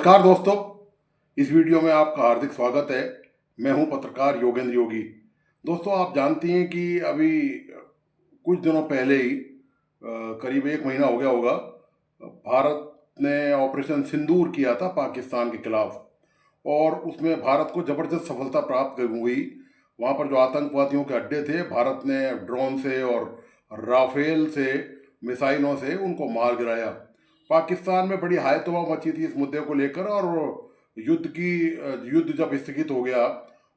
नमस्कार दोस्तों, इस वीडियो में आपका हार्दिक स्वागत है। मैं हूं पत्रकार योगेंद्र योगी। दोस्तों, आप जानती हैं कि अभी कुछ दिनों पहले ही करीब एक महीना हो गया होगा, भारत ने ऑपरेशन सिंदूर किया था पाकिस्तान के खिलाफ और उसमें भारत को ज़बरदस्त सफलता प्राप्त हुई। वहाँ पर जो आतंकवादियों के अड्डे थे, भारत ने ड्रोन से और राफेल से मिसाइलों से उनको मार गिराया। पाकिस्तान में बड़ी हाय तबाह मची थी इस मुद्दे को लेकर और युद्ध जब स्थगित हो गया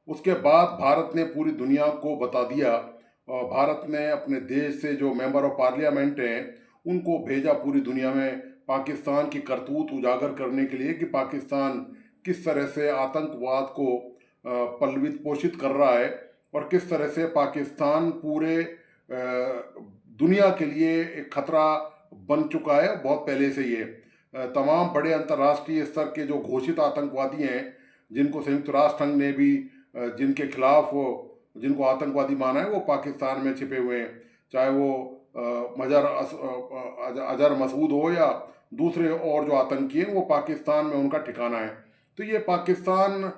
उसके बाद भारत ने पूरी दुनिया को बता दिया और भारत ने अपने देश से जो मेंबर ऑफ पार्लियामेंट हैं उनको भेजा पूरी दुनिया में पाकिस्तान की करतूत उजागर करने के लिए कि पाकिस्तान किस तरह से आतंकवाद को पल्लवित पोषित कर रहा है और किस तरह से पाकिस्तान पूरे दुनिया के लिए एक खतरा बन चुका है बहुत पहले से। ये तमाम बड़े अंतर्राष्ट्रीय स्तर के जो घोषित आतंकवादी हैं जिनको संयुक्त राष्ट्र संघ ने भी जिनके खिलाफ जिनको आतंकवादी माना है वो पाकिस्तान में छिपे हुए हैं, चाहे वो अजहर मसूद हो या दूसरे और जो आतंकी हैं वो पाकिस्तान में उनका ठिकाना है। तो ये पाकिस्तान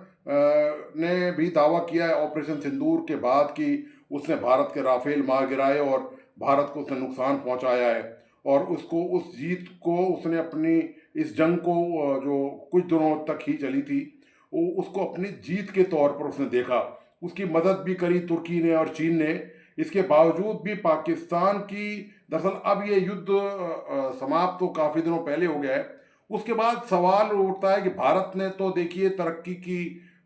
ने भी दावा किया है ऑपरेशन सिंदूर के बाद कि उसने भारत के राफेल मार गिराए और भारत को उसने नुकसान पहुंचाया है और उसको उस जीत को उसने अपनी इस जंग को जो कुछ दिनों तक ही चली थी वो उसको अपनी जीत के तौर पर उसने देखा। उसकी मदद भी करी तुर्की ने और चीन ने। इसके बावजूद भी पाकिस्तान की दरअसल अब ये युद्ध समाप्त तो काफ़ी दिनों पहले हो गया है। उसके बाद सवाल उठता है कि भारत ने तो देखिए तरक्की की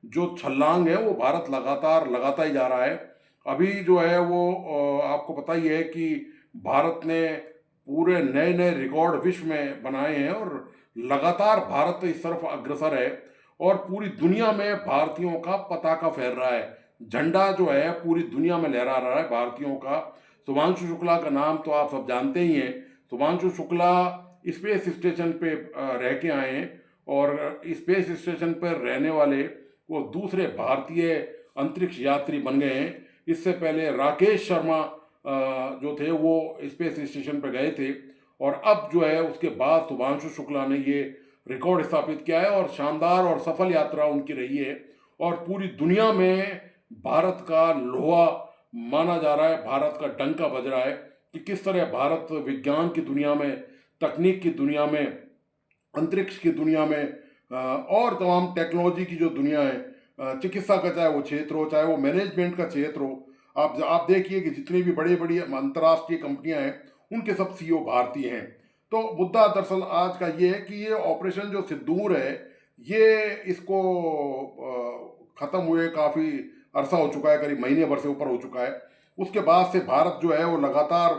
जो छलांग है वो भारत लगातार लगाता ही जा रहा है। अभी जो है वो आपको पता ही है कि भारत ने पूरे नए नए रिकॉर्ड विश्व में बनाए हैं और लगातार भारत इस तरफ अग्रसर है और पूरी दुनिया में भारतीयों का पताका फहर रहा है। झंडा जो है पूरी दुनिया में लहरा रहा है भारतीयों का। शुभांशु शुक्ला का नाम तो आप सब जानते ही हैं। शुभांशु शुक्ला स्पेस स्टेशन पे रह के आए हैं और स्पेस स्टेशन पर रहने वाले वो दूसरे भारतीय अंतरिक्ष यात्री बन गए हैं। इससे पहले राकेश शर्मा जो थे वो स्पेस स्टेशन पर गए थे और अब जो है उसके बाद शुभांशु शुक्ला ने ये रिकॉर्ड स्थापित किया है और शानदार और सफल यात्रा उनकी रही है और पूरी दुनिया में भारत का लोहा माना जा रहा है, भारत का डंका बज रहा है कि किस तरह भारत विज्ञान की दुनिया में, तकनीक की दुनिया में, अंतरिक्ष की दुनिया में और तमाम टेक्नोलॉजी की जो दुनिया है, चिकित्सा का चाहे वो क्षेत्र हो, चाहे वो मैनेजमेंट का क्षेत्र हो, आप देखिए कि जितनी भी बड़ी बड़ी अंतर्राष्ट्रीय कंपनियां हैं उनके सब सीईओ भारतीय हैं। तो मुद्दा दरअसल आज का ये है कि ये ऑपरेशन जो सिंदूर है ये इसको ख़त्म हुए काफ़ी अरसा हो चुका है, करीब महीने भर से ऊपर हो चुका है। उसके बाद से भारत जो है वो लगातार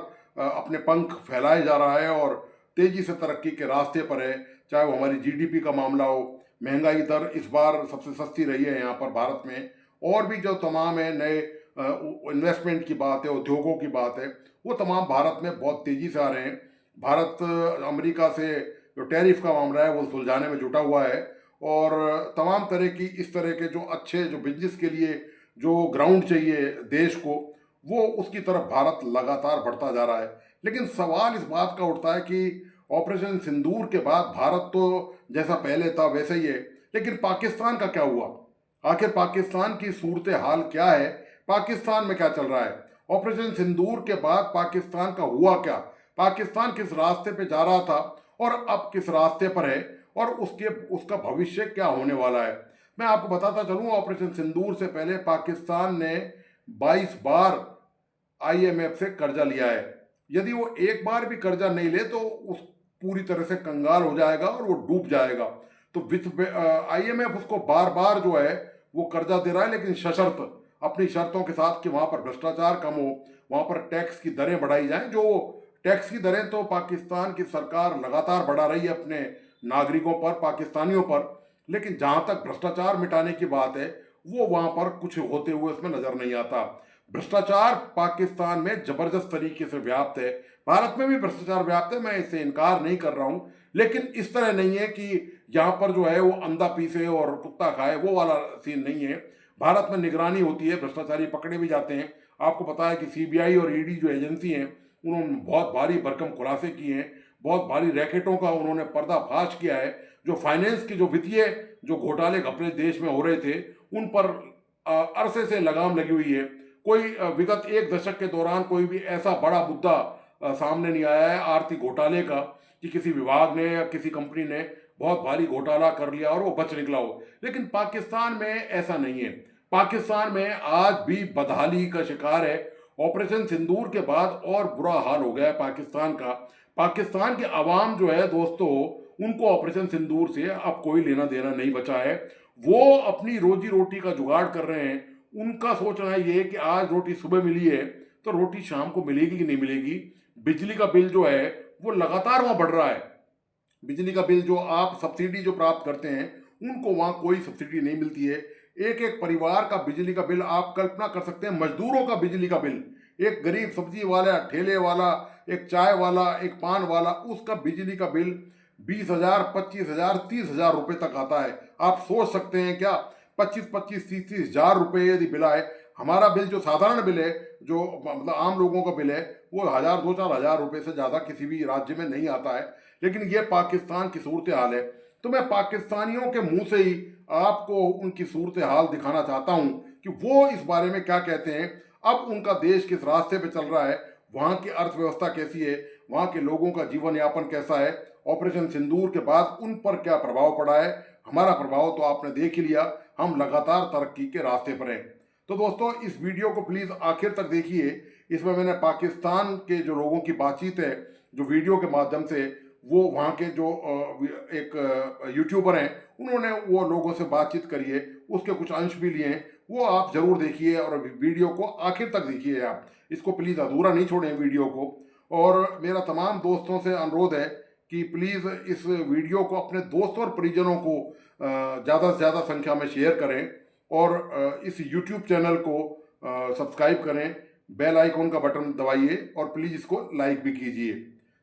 अपने पंख फैलाए जा रहा है और तेज़ी से तरक्की के रास्ते पर है। चाहे वो हमारी जीडीपी का मामला हो, महंगाई दर इस बार सबसे सस्ती रही है यहाँ पर भारत में, और भी जो तमाम है नए इन्वेस्टमेंट की बात है, उद्योगों की बात है, वो तमाम भारत में बहुत तेज़ी से आ रहे हैं। भारत अमेरिका से जो टैरिफ का मामला है वो सुलझाने में जुटा हुआ है और तमाम तरह की इस तरह के जो अच्छे जो बिजनेस के लिए जो ग्राउंड चाहिए देश को, वो उसकी तरफ भारत लगातार बढ़ता जा रहा है। लेकिन सवाल इस बात का उठता है कि ऑपरेशन सिंदूर के बाद भारत तो जैसा पहले था वैसे ही है, लेकिन पाकिस्तान का क्या हुआ? आखिर पाकिस्तान की सूरत हाल क्या है? पाकिस्तान में क्या चल रहा है? ऑपरेशन सिंदूर के बाद पाकिस्तान का हुआ क्या? पाकिस्तान किस रास्ते पे जा रहा था और अब किस रास्ते पर है और उसका भविष्य क्या होने वाला है? मैं आपको बताता चलूँ, ऑपरेशन सिंदूर से पहले पाकिस्तान ने 22 बार आईएमएफ से कर्जा लिया है। यदि वो एक बार भी कर्जा नहीं ले तो उस पूरी तरह से कंगाल हो जाएगा और वो डूब जाएगा। तो आईएमएफ उसको बार बार जो है वो कर्जा दे रहा है, लेकिन सशर्त अपनी शर्तों के साथ कि वहाँ पर भ्रष्टाचार कम हो, वहाँ पर टैक्स की दरें बढ़ाई जाएं। जो टैक्स की दरें तो पाकिस्तान की सरकार लगातार बढ़ा रही है अपने नागरिकों पर, पाकिस्तानियों पर, लेकिन जहाँ तक भ्रष्टाचार मिटाने की बात है वो वहाँ पर कुछ होते हुए उसमें नज़र नहीं आता। भ्रष्टाचार पाकिस्तान में ज़बरदस्त तरीके से व्याप्त है, भारत में भी भ्रष्टाचार व्याप्त है, मैं इससे इनकार नहीं कर रहा हूँ, लेकिन इस तरह नहीं है कि यहाँ पर जो है वो अंधा पीसे और कुत्ता खाए, वो वाला सीन नहीं है। भारत में निगरानी होती है, भ्रष्टाचारी पकड़े भी जाते हैं। आपको पता है कि सीबीआई और ईडी जो एजेंसी हैं उन्होंने बहुत भारी भरकम खुलासे किए हैं, बहुत भारी रैकेटों का उन्होंने पर्दाफाश किया है। जो फाइनेंस के जो वित्तीय जो घोटाले अपने देश में हो रहे थे उन पर अरसे से लगाम लगी हुई है। कोई विगत एक दशक के दौरान कोई भी ऐसा बड़ा मुद्दा सामने नहीं आया है आर्थिक घोटाले का कि किसी विभाग ने या किसी कंपनी ने बहुत भारी घोटाला कर लिया और वो बच निकला हो। लेकिन पाकिस्तान में ऐसा नहीं है। पाकिस्तान में आज भी बदहाली का शिकार है। ऑपरेशन सिंदूर के बाद और बुरा हाल हो गया है पाकिस्तान का। पाकिस्तान की आवाम जो है दोस्तों, उनको ऑपरेशन सिंदूर से अब कोई लेना देना नहीं बचा है। वो अपनी रोजी रोटी का जुगाड़ कर रहे हैं। उनका सोचना ये है कि आज रोटी सुबह मिली है तो रोटी शाम को मिलेगी कि नहीं मिलेगी। बिजली का बिल जो है वो लगातार वहाँ बढ़ रहा है। बिजली का बिल जो आप सब्सिडी जो प्राप्त करते हैं उनको वहाँ कोई सब्सिडी नहीं मिलती है। एक एक परिवार का बिजली का बिल आप कल्पना कर सकते हैं। मजदूरों का बिजली का बिल, एक गरीब सब्जी वाला, ठेले वाला, एक चाय वाला, एक पान वाला, उसका बिजली का बिल 20,000, 25,000, 30,000 रुपये तक आता है। आप सोच सकते हैं क्या 25-25, 30-30 हज़ार रुपये यदि बिल आए। हमारा बिल जो साधारण बिल है, जो मतलब आम लोगों का बिल है, वो 1,000, 2-4 हज़ार रुपये से ज़्यादा किसी भी राज्य में नहीं आता है। लेकिन ये पाकिस्तान की सूरत हाल है। तो मैं पाकिस्तानियों के मुंह से ही आपको उनकी सूरत हाल दिखाना चाहता हूँ कि वो इस बारे में क्या कहते हैं। अब उनका देश किस रास्ते पे चल रहा है, वहाँ की अर्थव्यवस्था कैसी है, वहाँ के लोगों का जीवन यापन कैसा है, ऑपरेशन सिंदूर के बाद उन पर क्या प्रभाव पड़ा है। हमारा प्रभाव तो आपने देख ही लिया, हम लगातार तरक्की के रास्ते पर हैं। तो दोस्तों, इस वीडियो को प्लीज़ आखिर तक देखिए। इसमें मैंने पाकिस्तान के जो लोगों की बातचीत है, जो वीडियो के माध्यम से, वो वहाँ के जो एक यूट्यूबर हैं उन्होंने वो लोगों से बातचीत करी है, उसके कुछ अंश भी लिए हैं। वो आप ज़रूर देखिए और वीडियो को आखिर तक देखिए। आप इसको प्लीज़ अधूरा नहीं छोड़ें वीडियो को। और मेरा तमाम दोस्तों से अनुरोध है कि प्लीज़ इस वीडियो को अपने दोस्तों और परिजनों को ज़्यादा से ज़्यादा संख्या में शेयर करें और इस यूट्यूब चैनल को सब्सक्राइब करें, बेल आइकॉन का बटन दबाइए और प्लीज़ इसको लाइक भी कीजिए।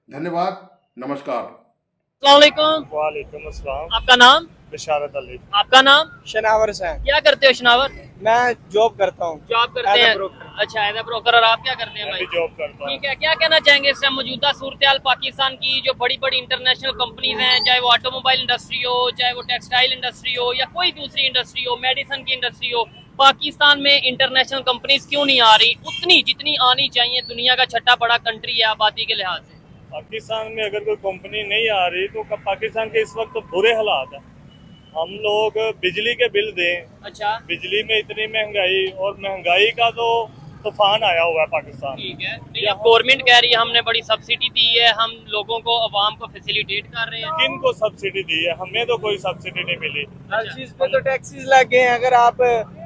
धन्यवाद, नमस्कार। अस्सलाम वालेकुम। वालेकुम अस्सलाम। आपका नाम? बिशारत अली। आपका नाम? शनावर हुसैन। क्या करते हो शनावर? मैं जॉब करता हूँ। जॉब करते हैं? अच्छा, एज ए ब्रोकर। और आप क्या करते हैं भाई? जॉब करता हूँ। ठीक है, क्या कहना चाहेंगे इससे मौजूदा सूरत पाकिस्तान की? जो बड़ी बड़ी इंटरनेशनल कंपनीज हैं, चाहे वो ऑटोमोबाइल इंडस्ट्री हो, चाहे वो टेक्सटाइल इंडस्ट्री हो, या कोई दूसरी इंडस्ट्री हो, मेडिसिन की इंडस्ट्री हो, पाकिस्तान में इंटरनेशनल कंपनीज क्यों नहीं आ रही उतनी जितनी आनी चाहिए? दुनिया का छठा बड़ा कंट्री है आबादी के लिहाज से। पाकिस्तान में अगर कोई कंपनी नहीं आ रही तो पाकिस्तान के इस वक्त तो बुरे हालात है। हम लोग बिजली के बिल दें, अच्छा, बिजली में इतनी महंगाई, और महंगाई का तो तूफान आया हुआ है पाकिस्तान। ठीक है, नहीं अब गवर्नमेंट कह रही है हमने बड़ी सब्सिडी दी है, हम लोगों को, अवाम को फैसिलिटेट कर रहे हैं। किन को सब्सिडी दी है? हमें तो कोई सब्सिडी नहीं मिली। हर चीज पे तो टैक्सेस लग गए हैं। अगर आप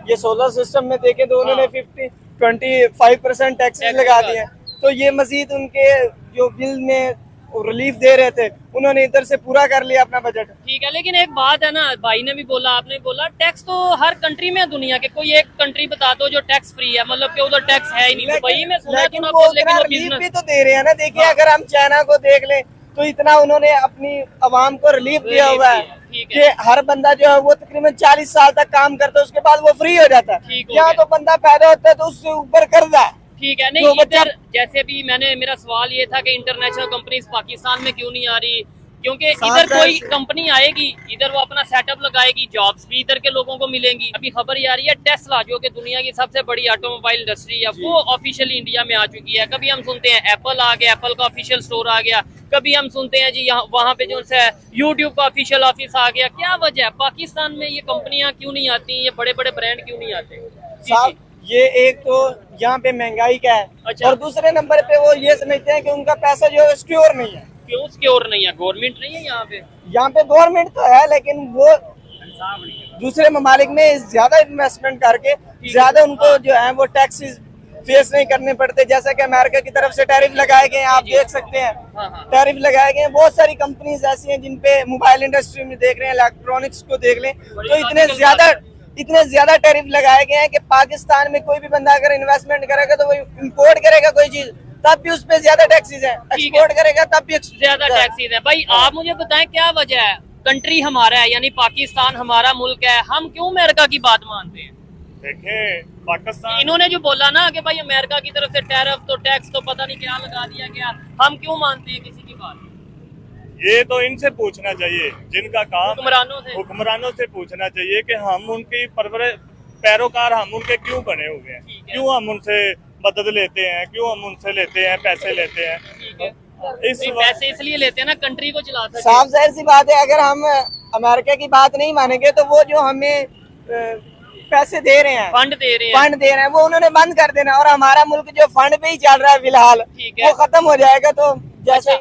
ये सोलर सिस्टम में देखें तो उन्होंने 25% टैक्सेस लगा दिए हैं। तो ये मजीद उनके जो बिल में रिलीफ दे रहे थे उन्होंने इधर से पूरा कर लिया अपना बजट। ठीक है, लेकिन एक बात है ना, भाई ने भी बोला, आपने भी बोला, टैक्स तो हर कंट्री में है दुनिया के। कोई एक कंट्री बता दो जो टैक्स फ्री है, मतलब कि उधर टैक्स है ही नहीं। दुबई में सुना लेकिन है वो उतना रिलीफ भी तो दे रहे हैं ना। देखिए, अगर हम चाइना को देख लें तो इतना उन्होंने अपनी अवाम को रिलीफ दिया हुआ है कि हर बंदा जो है वो तकरीबन 40 साल तक काम करता है, उसके बाद वो फ्री हो जाता है। यहाँ तो बंदा पैदा होता है तो उससे ऊपर कर्जा है। ठीक है, नहीं इधर जैसे भी मेरा सवाल ये था कि इंटरनेशनल कंपनीज पाकिस्तान में क्यों नहीं आ रही? क्योंकि इधर कोई कंपनी आएगी, इधर वो अपना सेटअप लगाएगी, जॉब्स भी इधर के लोगों को मिलेंगी। अभी खबर ये आ रही है टेस्ला, जो कि दुनिया की सबसे बड़ी ऑटोमोबाइल इंडस्ट्री है, वो ऑफिशियली इंडिया में आ चुकी है। कभी हम सुनते हैं एप्पल आ गया, एप्पल का ऑफिशियल स्टोर आ गया, कभी हम सुनते हैं जी यहाँ वहाँ पे जो है यूट्यूब का ऑफिशियल ऑफिस आ गया। क्या वजह है पाकिस्तान में ये कंपनियां क्यों नहीं आती, ये बड़े बड़े ब्रांड क्यों नहीं आते? ये एक तो यहाँ पे महंगाई का है। अच्छा। और दूसरे नंबर पे वो ये समझते हैं कि उनका पैसा जो है सिक्योर नहीं है। क्यों सिक्योर नहीं है? गवर्नमेंट नहीं है यहाँ पे? यहाँ पे गवर्नमेंट तो है, लेकिन वो दूसरे ममालिक में ज्यादा इन्वेस्टमेंट करके ज्यादा उनको जो है वो टैक्सेस फेस नहीं करने पड़ते। जैसा कि अमेरिका की तरफ से टैरिफ लगाए गए हैं, आप देख सकते हैं। टैरिफ लगाए गए हैं। बहुत सारी कंपनीज ऐसी हैं जिनपे मोबाइल इंडस्ट्री में देख रहे हैं, इलेक्ट्रॉनिक्स को देख लें, तो इतने ज्यादा टैरिफ लगाए गए हैं कि पाकिस्तान में कोई भी बंदा अगर इन्वेस्टमेंट करेगा तो वो इंपोर्ट करेगा कोई चीज, तब भी उस पे ज्यादा टैक्सेस हैं। एक्सपोर्ट करेगा तब भी ज्यादा टैक्सेस है। भाई आप मुझे बताएं क्या वजह है? कंट्री हमारा है, यानी पाकिस्तान हमारा मुल्क है, हम क्यों अमेरिका की बात मानते हैं? देखें पाकिस्तान, इन्होंने जो बोला ना कि भाई अमेरिका की तरफ से टैरिफ तो टैक्स तो पता नहीं क्या लगा दिया गया, हम क्यों मानते हैं किसी की बात? ये तो इनसे पूछना चाहिए जिनका काम हुक्मरानों से पूछना चाहिए कि हम उनकी पैरोकार हम उनके क्यों बने हुए हैं, क्यों हम उनसे मदद लेते हैं, क्यों हम उनसे लेते हैं, पैसे लेते हैं। पैसे इसलिए लेते हैं ना कंट्री को चला सके। साफ जाहिर सी बात है, अगर हम अमेरिका की बात नहीं मानेंगे तो वो जो हमें पैसे दे रहे हैं, फंड दे रहे हैं वो उन्होंने बंद कर देना, और हमारा मुल्क जो फंड पे ही चल रहा है फिलहाल, वो खत्म हो जाएगा। तो जैसे